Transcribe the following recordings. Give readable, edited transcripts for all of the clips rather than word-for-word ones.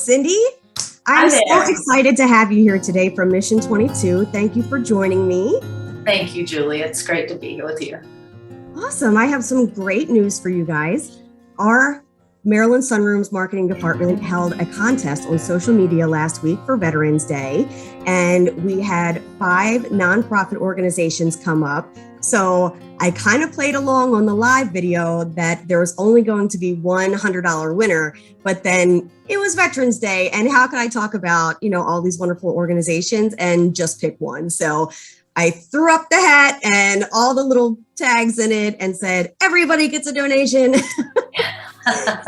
Cindy. Hi I'm so there. excited to have you here today from Mission 22. Thank you for joining me. Thank you, Julie. It's great to be here with you. Awesome. I have some great news for you guys. Our Maryland Sunrooms marketing department held a contest on social media last week for Veterans Day, and we had 5 nonprofit organizations come up. So I kind of played along on the live video that there was only going to be one $100 winner, but then it was Veterans Day, and how could I talk about, all these wonderful organizations and just pick one? So I threw up the hat and all the little tags in it and said, everybody gets a donation.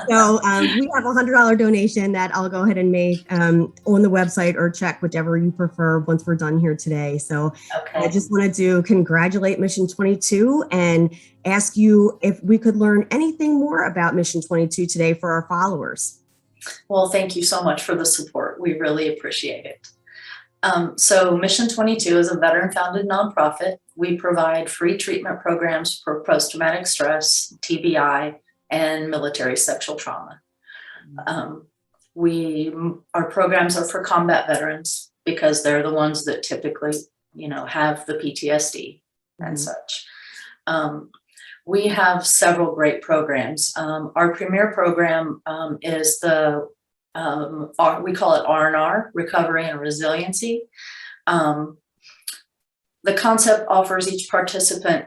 So we have a $100 donation that I'll go ahead and make on the website, or check whichever you prefer once we're done here today. So I just wanted to congratulate Mission 22 and ask you if we could learn anything more about Mission 22 today for our followers. Well, thank you so much for the support. We really appreciate it. So Mission 22 is a veteran-founded nonprofit. We provide free treatment programs for post-traumatic stress, TBI, and military sexual trauma. Our programs are for combat veterans because they're the ones that typically, have the PTSD and such. We have several great programs. Our premier program is we call it R&R, Recovery and Resiliency. The concept offers each participant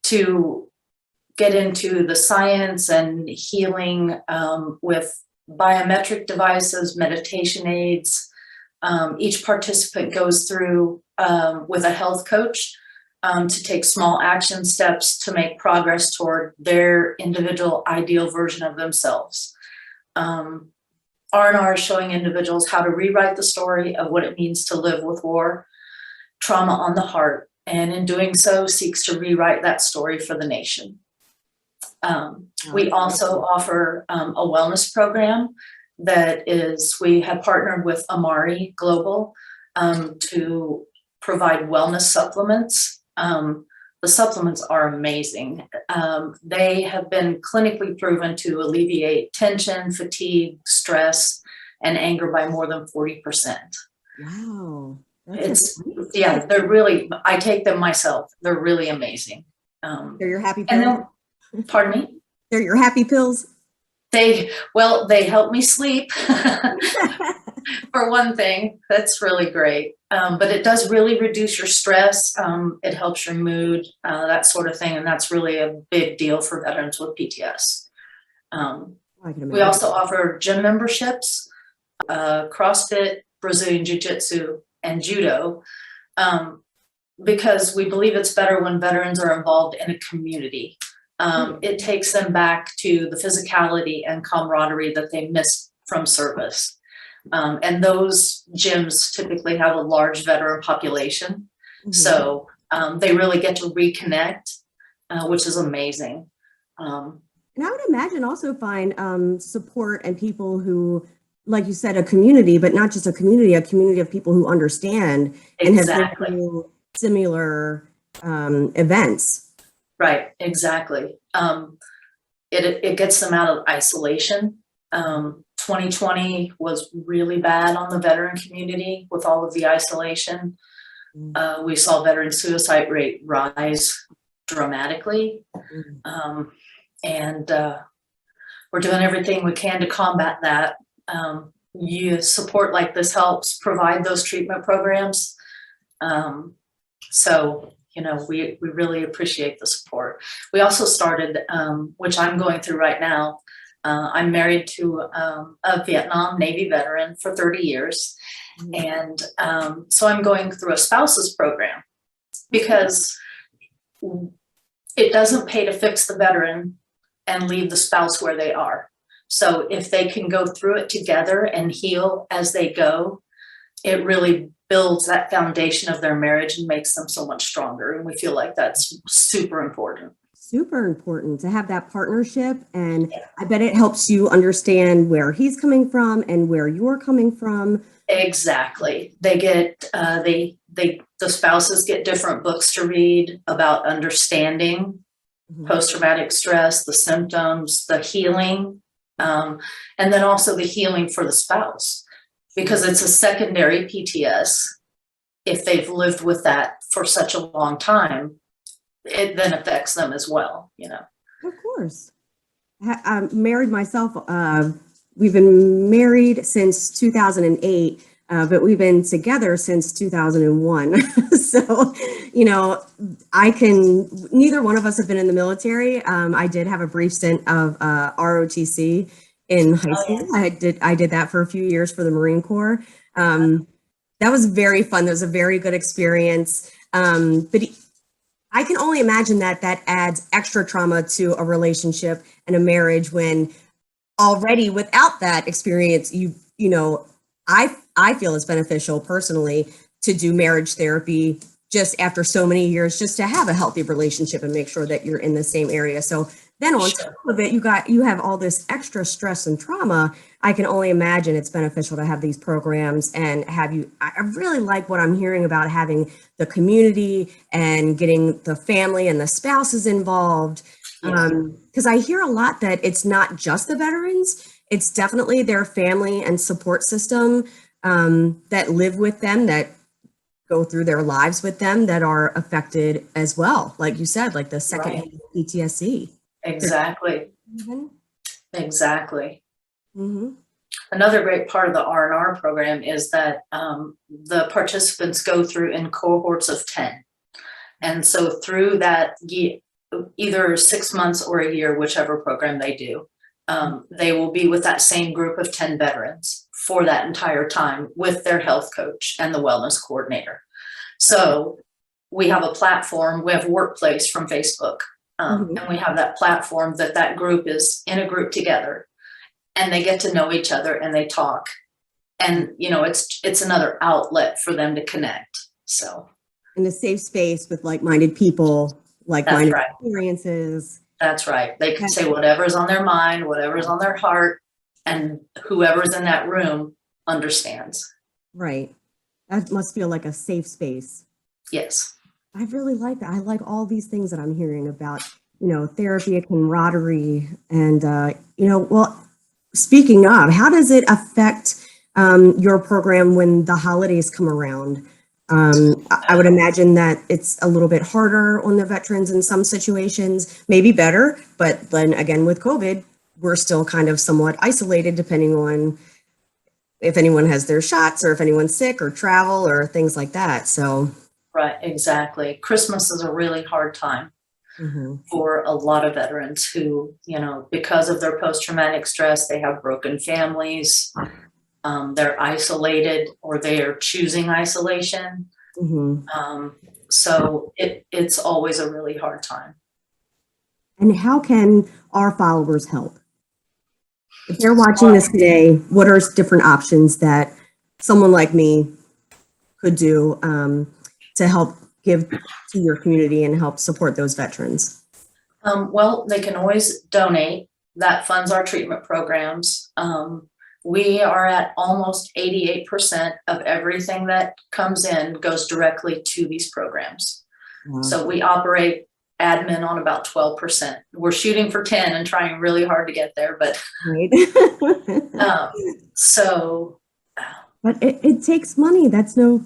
to get into the science and healing with biometric devices, meditation aids. Each participant goes through with a health coach to take small action steps to make progress toward their individual ideal version of themselves. R&R is showing individuals how to rewrite the story of what it means to live with war, trauma on the heart, and in doing so seeks to rewrite that story for the nation. We also offer a wellness program we have partnered with Amari Global to provide wellness supplements. The supplements are amazing. They have been clinically proven to alleviate tension, fatigue, stress, and anger by more than 40%. Wow. They're really, I take them myself. They're really amazing. They're your happy pills? Pardon me? They're your happy pills? They help me sleep for one thing. That's really great. But it does really reduce your stress. It helps your mood, that sort of thing. And that's really a big deal for veterans with PTS. We also offer gym memberships, CrossFit, Brazilian Jiu-Jitsu, and Judo, because we believe it's better when veterans are involved in a community. It takes them back to the physicality and camaraderie that they missed from service. And those gyms typically have a large veteran population. So they really get to reconnect, which is amazing. And I would imagine also find support and people who, like you said, a community, but not just a community of people who understand and have been through similar events. Right, exactly. It gets them out of isolation. 2020 was really bad on the veteran community with all of the isolation. We saw veteran suicide rate rise dramatically. And we're doing everything we can to combat that. Support like this helps provide those treatment programs. We really appreciate the support. We also started, which I'm going through right now. I'm married to a Vietnam Navy veteran for 30 years. And so I'm going through a spouses program because it doesn't pay to fix the veteran and leave the spouse where they are. So if they can go through it together and heal as they go, it really builds that foundation of their marriage and makes them so much stronger. And we feel like that's super important. Super important to have that partnership. And I bet it helps you understand where he's coming from and where you're coming from. Exactly. They get, the spouses get different books to read about understanding post-traumatic stress, the symptoms, the healing And then also the healing for the spouse, because it's a secondary PTS. If they've lived with that for such a long time, it then affects them as well, you know. Of course. I'm married myself. We've been married since 2008, but we've been together since 2001. So, you know, neither one of us have been in the military. I did have a brief stint of ROTC in high school. I did that for a few years for the Marine Corps. That was very fun. That was a very good experience. But I can only imagine that adds extra trauma to a relationship and a marriage when already without that experience, you know, I feel it's beneficial personally to do marriage therapy just after so many years, just to have a healthy relationship and make sure that you're in the same area. So then on top of it, you have all this extra stress and trauma. I can only imagine it's beneficial to have these programs and I really like what I'm hearing about having the community and getting the family and the spouses involved. Because I hear a lot that it's not just the veterans, it's definitely their family and support system that live with them, that go through their lives with them, that are affected as well. Like you said, like the second PTSD. Exactly. Exactly. Mm-hmm. Another great part of the R&R program is that the participants go through in cohorts of 10. And so through that, either 6 months or a year, whichever program they do, they will be with that same group of 10 veterans for that entire time with their health coach and the wellness coordinator. So we have a platform, we have Workplace from Facebook, and we have that platform that group is in a group together, and they get to know each other and they talk. And, you know, it's another outlet for them to connect. So. In a safe space with like-minded people, like-minded experiences. That's right. They can say whatever's on their mind, whatever's on their heart, and whoever's in that room understands. Right. That must feel like a safe space. Yes. I really like that. I like all these things that I'm hearing about, you know, therapy, camaraderie, and, you know, well, speaking of, how does it affect your program when the holidays come around? I would imagine that it's a little bit harder on the veterans in some situations, maybe better, but then again, with COVID, we're still kind of somewhat isolated depending on if anyone has their shots or if anyone's sick or travel or things like that. So. Right, exactly. Christmas is a really hard time for a lot of veterans who, you know, because of their post-traumatic stress, they have broken families, they're isolated or they are choosing isolation. So it's always a really hard time. And how can our followers help? If they're watching this today, what are different options that someone like me could do to help give to your community and help support those veterans? Well, they can always donate. That funds our treatment programs. We are at almost 88% of everything that comes in goes directly to these programs. Wow. So we operate admin on about 12%. We're shooting for 10 and trying really hard to get there, but But it takes money. That's no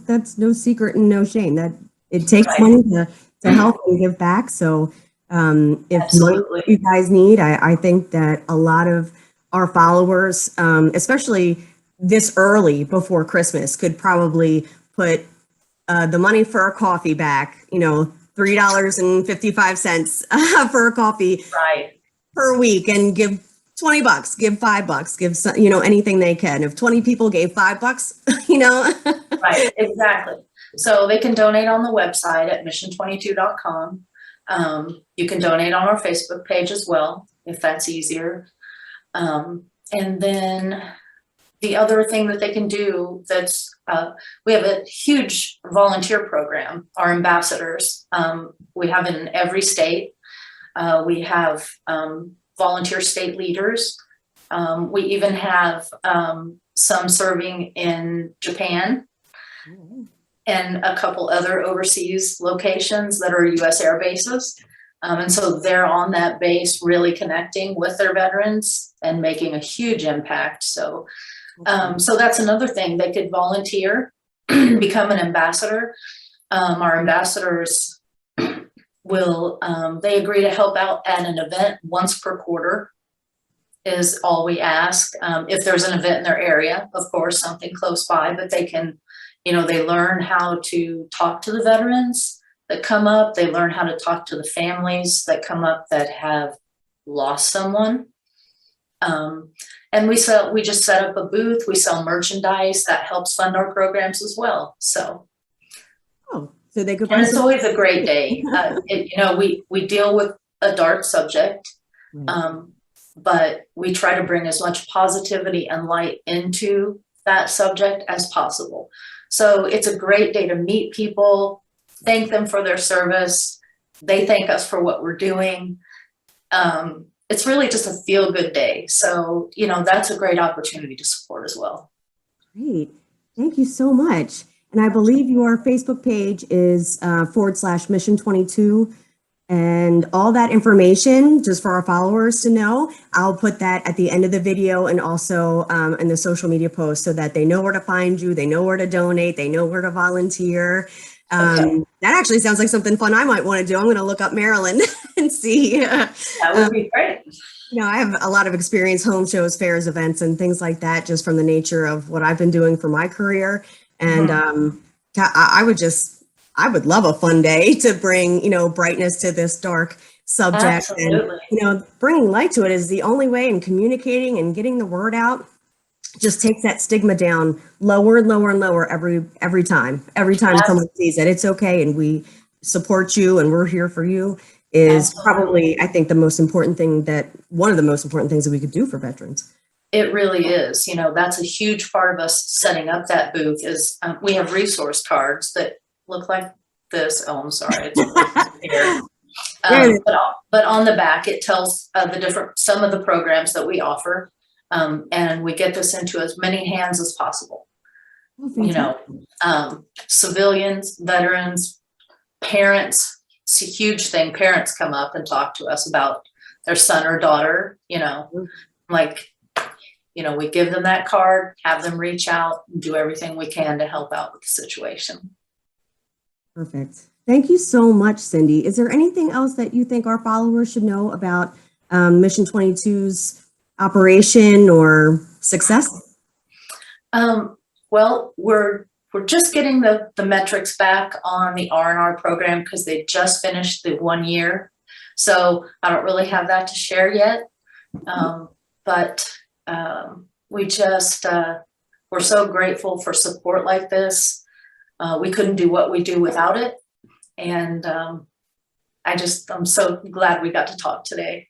secret and no shame. That it takes money to help and give back. So if money you guys need, I think that a lot of our followers, especially this early before Christmas, could probably put the money for a coffee back, you know, $3.55 for a coffee per week, and give $20, give $5, give some, you know, anything they can. If 20 people gave $5, you know. Right, exactly. So they can donate on the website at mission22.com. You can donate on our Facebook page as well, if that's easier. And then the other thing that they can do, we have a huge volunteer program, our ambassadors. We have in every state. We have volunteer state leaders. We even have some serving in Japan and a couple other overseas locations that are U.S. air bases. And so they're on that base, really connecting with their veterans and making a huge impact. So, so that's another thing. They could volunteer, become an ambassador. Our ambassadors will, they agree to help out at an event once per quarter is all we ask. If there's an event in their area, of course, something close by, but they can, they learn how to talk to the veterans that come up. They learn how to talk to the families that come up that have lost someone. And we just set up a booth. We sell merchandise that helps fund our programs as well. So. Oh, so they could. And it's always a great day. We deal with a dark subject, but we try to bring as much positivity and light into that subject as possible. So it's a great day to meet people, thank them for their service. They thank us for what we're doing. It's really just a feel-good day. So, that's a great opportunity to support as well. Great. Thank you so much. And I believe your Facebook page is /Mission 22. And all that information, just for our followers to know, I'll put that at the end of the video and also in the social media post so that they know where to find you, they know where to donate, they know where to volunteer. Okay. That actually sounds like something fun I might want to do. I'm going to look up Maryland and see. That would be great. I have a lot of experience, home shows, fairs, events, and things like that, just from the nature of what I've been doing for my career. And I would love a fun day to bring, brightness to this dark subject. Absolutely. And, bringing light to it is the only way, in communicating and getting the word out just takes that stigma down lower and lower and lower every time someone sees it. It's okay. And we support you and we're here for you is probably, I think, one of the most important things that we could do for veterans. It really is. That's a huge part of us setting up that booth is we have resource cards that look like this. Oh, I'm sorry. It's here. But on the back, it tells some of the programs that we offer. And we get this into as many hands as possible. Civilians, veterans, parents. It's a huge thing. Parents come up and talk to us about their son or daughter, we give them that card, have them reach out, and do everything we can to help out with the situation. Perfect. Thank you so much, Cindy. Is there anything else that you think our followers should know about Mission 22's operation or success? Well, we're just getting the metrics back on the R&R program because they just finished the 1 year. So I don't really have that to share yet. But we just, we're so grateful for support like this. We couldn't do what we do without it. And I'm so glad we got to talk today.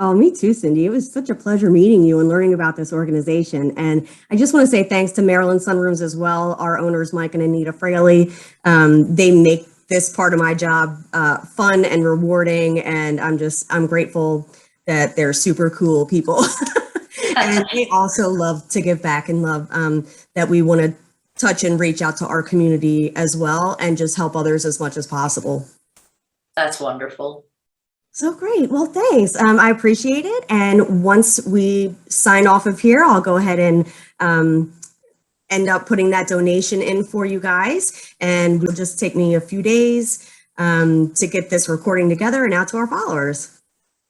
Oh, me too, Cindy. It was such a pleasure meeting you and learning about this organization. And I just want to say thanks to Maryland Sunrooms as well, our owners, Mike and Anita Fraley. They make this part of my job fun and rewarding. And I'm grateful that they're super cool people. And they also love to give back and love that we want to touch and reach out to our community as well and just help others as much as possible. That's wonderful. So great. Well, thanks. I appreciate it. And once we sign off of here, I'll go ahead and end up putting that donation in for you guys. And it'll just take me a few days to get this recording together and out to our followers.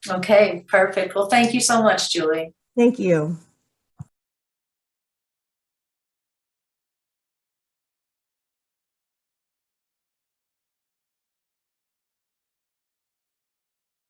Okay, perfect. Well, thank you so much, Julie. Thank you.